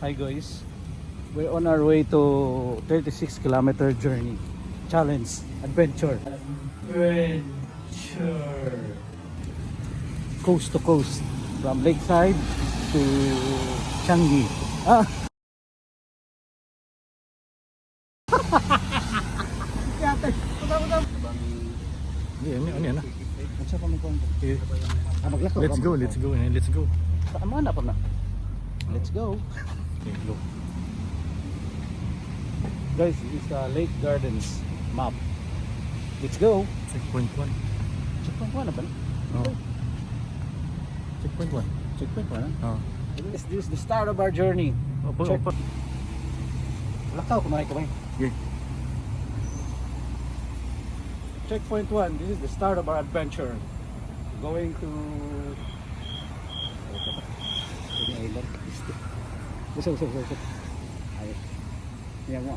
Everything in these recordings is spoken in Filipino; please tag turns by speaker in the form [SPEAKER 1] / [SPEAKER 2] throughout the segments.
[SPEAKER 1] Hi guys, we're on our way to 36-kilometer journey challenge adventure coast to coast from Lakeside to Changi.
[SPEAKER 2] Ano yan?
[SPEAKER 1] Let's
[SPEAKER 2] Let's go.
[SPEAKER 1] Tama na po na. Let's go.
[SPEAKER 2] Okay, go.
[SPEAKER 1] Guys, this is Lake Gardens map. Let's go.
[SPEAKER 2] Checkpoint 1.
[SPEAKER 1] Checkpoint 1 na ba?
[SPEAKER 2] Oh. Checkpoint 1.
[SPEAKER 1] Checkpoint 1 na?
[SPEAKER 2] Oh.
[SPEAKER 1] This is the start of our journey. Check. Lakaw, kumay.
[SPEAKER 2] Yeah.
[SPEAKER 1] Checkpoint 1, this is the start of our adventure. Going to Island. Gusto. Ayos. Yan mo.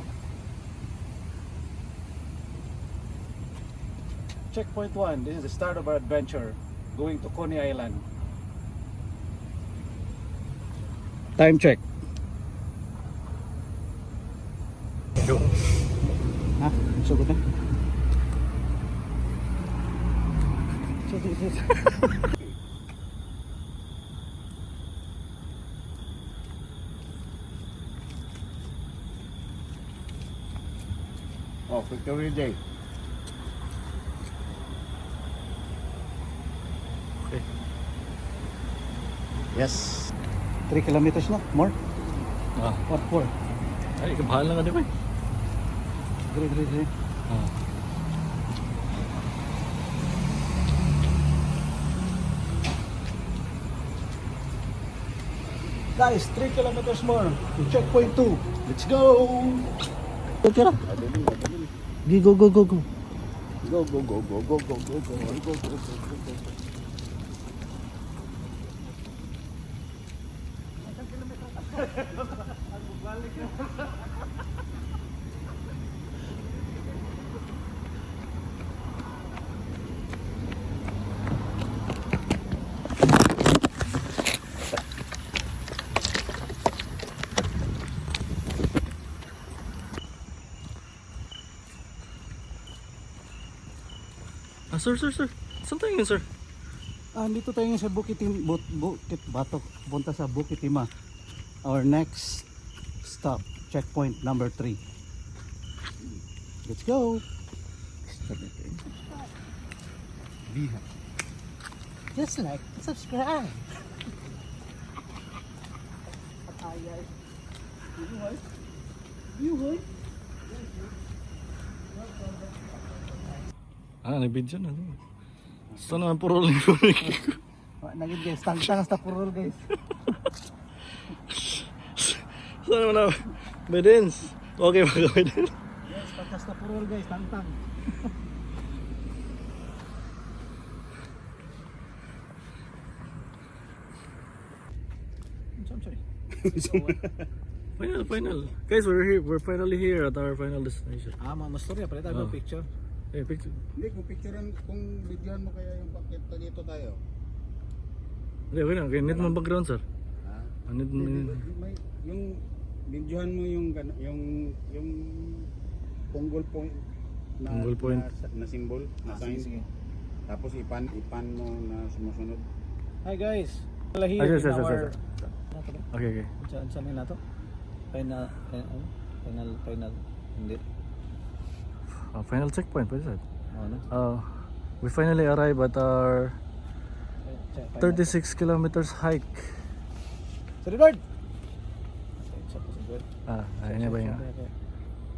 [SPEAKER 1] Checkpoint 1, this is the start of our adventure. Going to Coney Island. Time check.
[SPEAKER 2] Go.
[SPEAKER 1] Ha? Sugod na?
[SPEAKER 3] Oh, Victory Day.
[SPEAKER 2] Okay.
[SPEAKER 1] Yes. 3 kilometers na? More?
[SPEAKER 2] Ah.
[SPEAKER 1] What for?
[SPEAKER 2] Ay, kabahan lang ka di ba?
[SPEAKER 1] Dire.
[SPEAKER 2] Ah.
[SPEAKER 1] Guys, 3 kilometers more to checkpoint 2. Let's go! Okay na. Go.
[SPEAKER 3] Go.
[SPEAKER 2] Ah, sir. Saan tayo yun, sir?
[SPEAKER 1] Dito tayo sa Bukit Batok. Punta sa Bukit Timah. Our next stop, checkpoint number 3. Let's go! Just like, subscribe! You would?
[SPEAKER 2] Ah, nag-video na. Saan naman puro lang ko.
[SPEAKER 1] Naging guys, tangtang sa purol guys.
[SPEAKER 2] Saan naman na? Bedens. Okay ba ka, Bedens?
[SPEAKER 1] Yes, tangtang sa purol guys, tangtang.
[SPEAKER 2] Final. Guys, we're here. We're finally here at our final destination.
[SPEAKER 1] Mastorya, pala tayo
[SPEAKER 2] Oh.
[SPEAKER 1] picture.
[SPEAKER 2] Eh, picture.
[SPEAKER 3] Hindi, kung videohan mo kaya yung pakit dito tayo.
[SPEAKER 2] Hindi, okay na. Okay, need mo background, sir.
[SPEAKER 3] Ha?
[SPEAKER 2] Need mo
[SPEAKER 3] Yung videohan mo yung punggol point
[SPEAKER 2] Punggol point.
[SPEAKER 3] na symbol, na sign.
[SPEAKER 1] Sige.
[SPEAKER 3] Tapos ipan mo na sumusunod.
[SPEAKER 1] Hi guys. Here
[SPEAKER 2] Sir.
[SPEAKER 1] in our...
[SPEAKER 2] Okay.
[SPEAKER 1] Saan na to? Final. Hindi.
[SPEAKER 2] Final checkpoint, pwede sir.
[SPEAKER 1] Ano?
[SPEAKER 2] We finally arrived at our 36 kilometers hike.
[SPEAKER 1] Sa Edward!
[SPEAKER 2] Ayun na ba yun?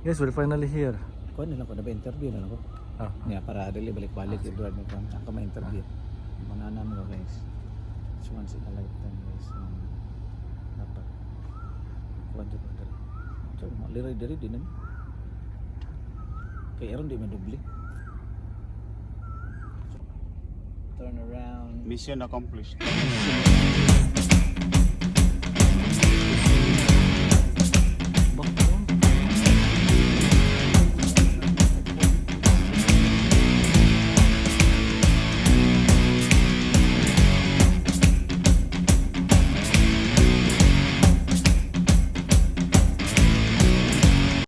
[SPEAKER 2] Guys, we're finally here.
[SPEAKER 1] Kuha na lang ko, naba-interview na lang ko. Niya, para dali balik-balik Edward mo kung saan ka ma-interview. Manana mo guys. It's once in a lifetime guys. Dapat. Kuha dyan mo dali. So, liray-diri din naman. Kaya Aaron di madubli. Turn around.
[SPEAKER 3] Mission accomplished.